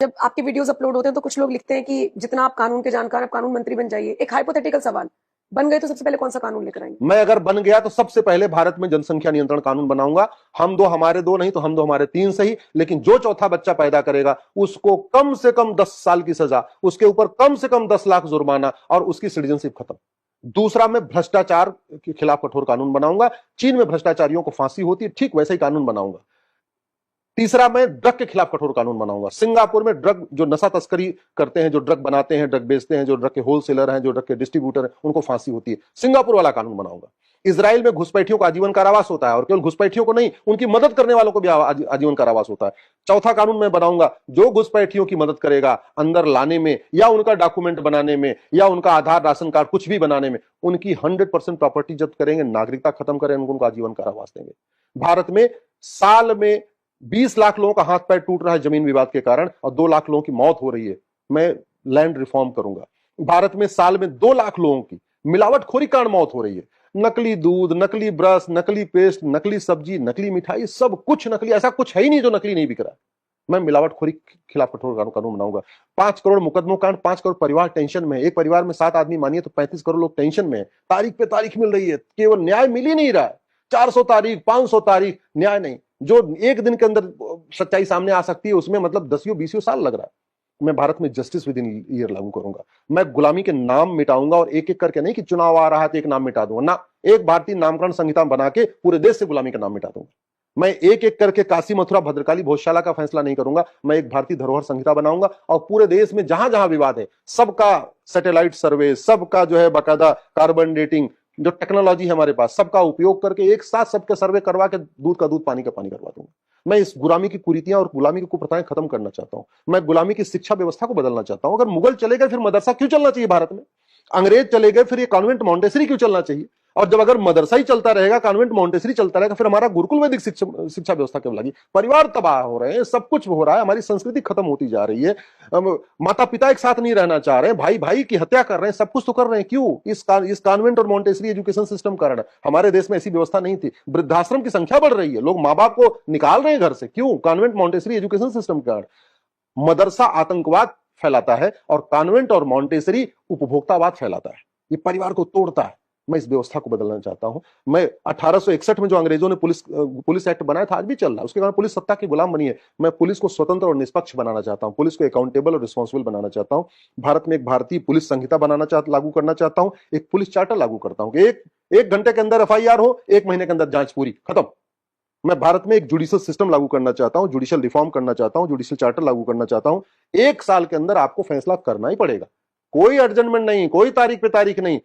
जब आपके videos upload होते हैं तो कुछ लोग लिखते हैं कि जितना आप कानून के जानकार, आप कानून मंत्री बन जाइए। एक हाइपोथेटिकल सवाल, बन गए तो सबसे पहले कौन सा कानून लेकर आएंगे? मैं अगर बन गया तो सबसे पहले भारत में जनसंख्या नियंत्रण कानून बनाऊंगा। हम दो हमारे दो नहीं तो हम दो हमारे तीन सही, लेकिन जो चौथा बच्चा पैदा करेगा उसको कम से कम 10 साल की सजा, उसके ऊपर कम से कम 10 लाख जुर्माना और उसकी सिटीजनशिप खत्म। दूसरा, मैं भ्रष्टाचार के खिलाफ कठोर कानून बनाऊंगा। चीन में भ्रष्टाचारियों को फांसी होती है, ठीक वैसे ही कानून बनाऊंगा। तीसरा, मैं ड्रग के खिलाफ कठोर कानून बनाऊंगा। सिंगापुर में ड्रग जो नशा तस्करी करते हैं, जो ड्रग बनाते हैं, ड्रग बेचते हैं, जो ड्रग के होलसेलर हैं, जो ड्रग के डिस्ट्रीब्यूटर हैं, उनको फांसी होती है। सिंगापुर वाला कानून बनाऊंगा। इजराइल में घुसपैठियों को आजीवन कारावास होता है, और केवल घुसपैठियों को नहीं, उनकी मदद करने वालों को भी आजीवन कारावास होता है। चौथा कानून मैं बनाऊंगा, जो घुसपैठियों की मदद करेगा अंदर लाने में या उनका डॉक्यूमेंट बनाने में या उनका आधार राशन कार्ड कुछ भी बनाने में, उनकी 100% प्रॉपर्टी जब्त करेंगे, नागरिकता खत्म करेंगे, उनको आजीवन कारावास देंगे। भारत में साल में 20 लाख लोगों का हाथ पैर टूट रहा है जमीन विवाद के कारण, और 2 लाख लोगों की मौत हो रही है। मैं लैंड रिफॉर्म करूंगा। भारत में साल में 2 लाख लोगों की मिलावटखोरी कारण मौत हो रही है। नकली दूध, नकली ब्रश, नकली पेस्ट, नकली सब्जी, नकली मिठाई, सब कुछ नकली। ऐसा कुछ है ही नहीं जो नकली नहीं बिक रहा है। मैं मिलावटखोरी के खिलाफ कठोर कानून बनाऊंगा। 5 करोड़ मुकदमों कारण 5 करोड़ परिवार टेंशन में है। एक परिवार में 7 आदमी मानिए तो 35 करोड़ लोग टेंशन में है। तारीख पे तारीख मिल रही है, केवल न्याय मिल ही नहीं रहा है। 400 तारीख, 500 तारीख, न्याय नहीं। जो एक दिन के अंदर सच्चाई सामने आ सकती है, उसमें मतलब 10 साल लग रहा है। मैं भारत में जस्टिस विद इन ईयर लागू करूंगा। मैं गुलामी के नाम मिटाऊंगा, और एक एक करके नहीं कि चुनाव आ रहा है तो एक नाम मिटा दूंगा ना। एक भारतीय नामकरण संहिता बना के पूरे देश से गुलामी का नाम मिटा दूंगा। मैं एक एक करके काशी, मथुरा, भद्रकाली, भोजशाला का फैसला नहीं करूंगा। मैं एक भारतीय धरोहर संहिता बनाऊंगा, और पूरे देश में जहां जहां विवाद है सबका सैटेलाइट सर्वे, सबका जो है बाकायदा कार्बन डेटिंग, जो टेक्नोलॉजी है हमारे पास, सबका उपयोग करके एक साथ सबके सर्वे करवा के दूध का दूध, पानी का पानी करवा दूंगा। मैं इस गुलामी की कुरीतियां और गुलामी की कुप्रथाएं खत्म करना चाहता हूं। मैं गुलामी की शिक्षा व्यवस्था को बदलना चाहता हूं। अगर मुगल चले गए फिर मदरसा क्यों चलना चाहिए भारत में? अंग्रेज चले गए फिर ये कॉन्वेंट मॉन्टेसरी क्यों चलना चाहिए? और जब अगर मदरसा ही चलता रहेगा, कॉन्वेंट मॉन्टेसरी चलता रहेगा, फिर हमारा गुरुकुल वैदिक शिक्षा व्यवस्था क्यों लगी? परिवार तबाह हो रहे हैं, सब कुछ हो रहा है, हमारी संस्कृति खत्म होती जा रही है। माता पिता एक साथ नहीं रहना चाह रहे हैं, भाई भाई की हत्या कर रहे हैं, सब कुछ तो कर रहे हैं। क्यों? इस कॉन्वेंट और मॉन्टेसरी एजुकेशन सिस्टम कारण। हमारे देश में ऐसी व्यवस्था नहीं थी। वृद्धाश्रम की संख्या बढ़ रही है, लोग माँ बाप को निकाल रहे हैं घर से। क्यों? कॉन्वेंट मॉन्टेसरी एजुकेशन सिस्टम के कारण। मदरसा आतंकवाद फैलाता है और कॉन्वेंट और मॉन्टेसरी उपभोक्तावाद फैलाता है। ये परिवार को तोड़ता है। मैं इस व्यवस्था को बदलना चाहता हूं। मैं 1861 में जो अंग्रेजों ने पुलिस एक्ट बनाया था, आज भी चल रहा है। उसके कारण पुलिस सत्ता की गुलाम बनी है। मैं पुलिस को स्वतंत्र और निष्पक्ष बनाना चाहता हूं। पुलिस को अकाउंटेबल और रिस्पॉन्सिबल बनाना चाहता हूं। भारत में एक भारतीय पुलिस संहिता लागू करना चाहता हूं। एक पुलिस चार्टर लागू करता हूं कि एक घंटे के अंदर FIR हो, 1 महीने के अंदर जांच पूरी, खत्म। मैं भारत में एक जुडिशियल सिस्टम लागू करना चाहता हूं, जुडिशियल रिफॉर्म करना चाहता हूं, जुडिशियल चार्टर लागू करना चाहता हूं। 1 साल के अंदर आपको फैसला करना ही पड़ेगा। कोई एडजमेंट नहीं, कोई तारीख पे तारीख नहीं।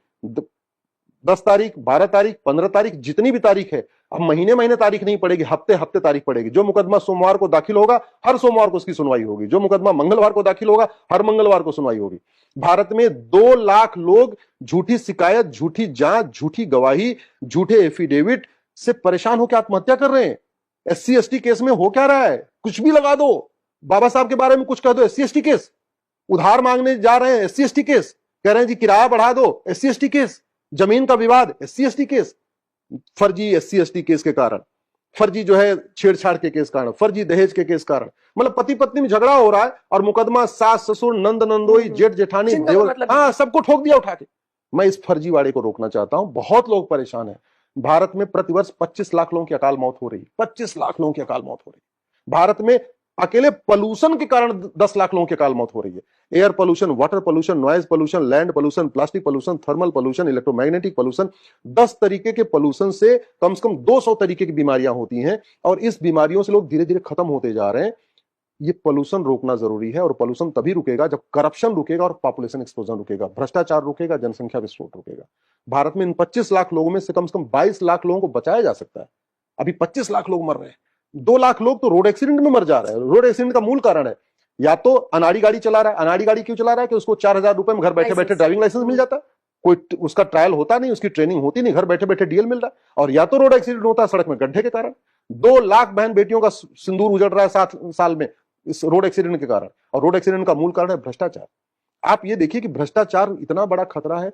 10 तारीख, 12 तारीख, 15 तारीख, जितनी भी तारीख है। अब महीने महीने तारीख नहीं पड़ेगी, हफ्ते हफ्ते तारीख पड़ेगी। जो मुकदमा सोमवार को दाखिल होगा, हर सोमवार को उसकी सुनवाई होगी। जो मुकदमा मंगलवार को दाखिल होगा, हर मंगलवार को सुनवाई होगी। भारत में 2 लाख लोग झूठी शिकायत, झूठी जांच, झूठी गवाही, झूठे एफिडेविट से परेशान होकर आत्महत्या कर रहे हैं। SC ST केस में हो क्या रहा है? कुछ भी लगा दो, बाबा साहब के बारे में कुछ कह दो, SC ST केस। उधार मांगने जा रहे हैं, SC ST केस। कह रहे हैं जी किराया बढ़ा दो, SC ST केस। जमीन का विवाद, SC ST केस। फर्जी SC ST केस के कारण, फर्जी जो है छेड़छाड़ के केस कारण, फर्जी दहेज के केस कारण, मतलब पति पत्नी में झगड़ा हो रहा है और मुकदमा सास ससुर, नंद नंदोई, जेठ जेठानी, देवर, हाँ, सबको ठोक दिया उठा के। मैं इस फर्जीवाड़े को रोकना चाहता हूं। बहुत लोग परेशान हैं। भारत में प्रतिवर्ष 25 लाख लोगों की अकाल मौत हो रही है। 25 लाख लोगों की अकाल मौत हो रही है। भारत में अकेले पोल्यूशन के कारण 10 लाख लोगों की अकाल मौत हो रही है। Air pollution, water pollution, noise pollution, land pollution, plastic pollution, thermal pollution, electromagnetic pollution. 10 तरीके के पोल्यूशन से कम 200 तरीके की बीमारियां होती हैं, और इस बीमारियों से लोग धीरे धीरे खत्म होते जा रहे हैं। ये पोल्यूशन रोकना जरूरी है, और पोल्यूशन तभी रुकेगा जब करप्शन रुकेगा और पॉपुलेशन एक्सप्लोजन रुकेगा, भ्रष्टाचार रुकेगा, जनसंख्या विस्फोट रुकेगा। भारत में इन 25 लाख लोगों में से कम 22 लाख लोगों को बचाया जा सकता है। अभी 25 लाख लोग मर रहे हैं। 2 लाख लोग तो रोड एक्सीडेंट में मर जा रहे हैं। रोड एक्सीडेंट का मूल कारण है या तो अनाड़ी गाड़ी चला रहा है। अनाड़ी गाड़ी क्यों चला रहा है? कि उसको 4000 रुपए में घर बैठे बैठे ड्राइविंग लाइसेंस मिल जाता है। कोई उसका ट्रायल होता नहीं, उसकी ट्रेनिंग होती नहीं, घर बैठे बैठे DL मिल रहा है। और या तो रोड एक्सीडेंट होता है सड़क में गड्ढे के कारण। 2 लाख बहन बेटियों का सिंदूर उजड़ रहा है 7 साल में इस रोड एक्सीडेंट के कारण। और रोड एक्सीडेंट का मूल कारण है भ्रष्टाचार। आप ये देखिए कि भ्रष्टाचार इतना बड़ा खतरा है।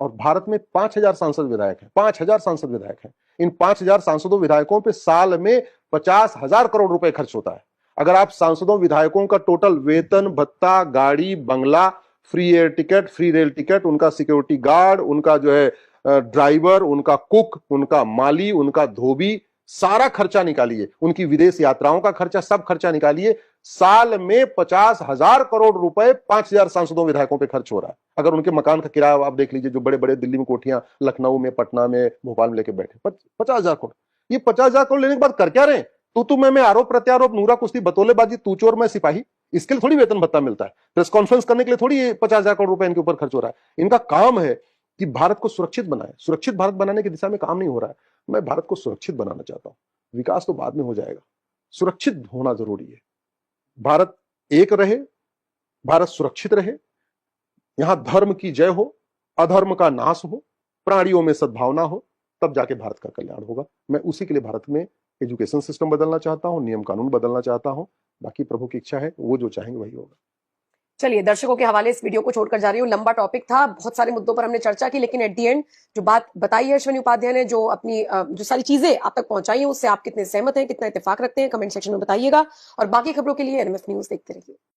और भारत में 5000 सांसद विधायक हैं। 5000 सांसद विधायक हैं। इन 5000 सांसदों विधायकों पे साल में 50,000 करोड़ रुपए खर्च होता है। अगर आप सांसदों विधायकों का टोटल वेतन भत्ता, गाड़ी, बंगला, free air ticket, free rail ticket, उनका सिक्योरिटी गार्ड, उनका जो है ड्राइवर, उनका कुक, उनका माली, उनका धोबी, सारा खर्चा निकालिए, उनकी विदेश यात्राओं का खर्चा, सब खर्चा निकालिए, साल में 50,000 करोड़ रुपए 5,000 सांसदों विधायकों पे खर्च हो रहा है। अगर उनके मकान का किराया आप देख लीजिए, जो बड़े बड़े दिल्ली में कोठियां, लखनऊ में, पटना में, भोपाल में लेके बैठे, 50,000 करोड़। ये 50,000 करोड़ लेने के बाद कर क्या रहे? तू मैं आरोप प्रत्यारोप, नूरा कुश्ती, बतौलेबाजी, तू चोर मैं सिपाही, इसके लिए थोड़ी वेतन भत्ता मिलता है। प्रेस कॉन्फ्रेंस करने के लिए थोड़ी 50,000 करोड़ रुपए इनके ऊपर खर्च हो रहा है। इनका काम है कि भारत को सुरक्षित बनाए। सुरक्षित भारत बनाने की दिशा में काम नहीं हो रहा है। मैं भारत को सुरक्षित बनाना चाहता हूं। विकास तो बाद में हो जाएगा, सुरक्षित होना जरूरी है। भारत एक रहे, भारत सुरक्षित रहे, यहां धर्म की जय हो, अधर्म का नाश हो, प्राणियों में सद्भावना हो, तब जाके भारत का कल्याण होगा। मैं उसी के लिए भारत में एजुकेशन सिस्टम बदलना चाहता हूं, नियम कानून बदलना चाहता हूं। बाकी प्रभु की इच्छा है, वो जो चाहेंगे वही होगा। चलिए, दर्शकों के हवाले इस वीडियो को छोड़कर जा रही हूँ। लंबा टॉपिक था, बहुत सारे मुद्दों पर हमने चर्चा की, लेकिन एट दी एंड जो बात बताई है अश्विनी उपाध्याय ने, जो अपनी जो सारी चीजें आप तक पहुंचाई हैं, उससे आप कितने सहमत हैं, कितना इत्तेफाक रखते हैं, कमेंट सेक्शन में बताइएगा। और बाकी खबरों के लिए एनएमएफ न्यूज देखते रहिए।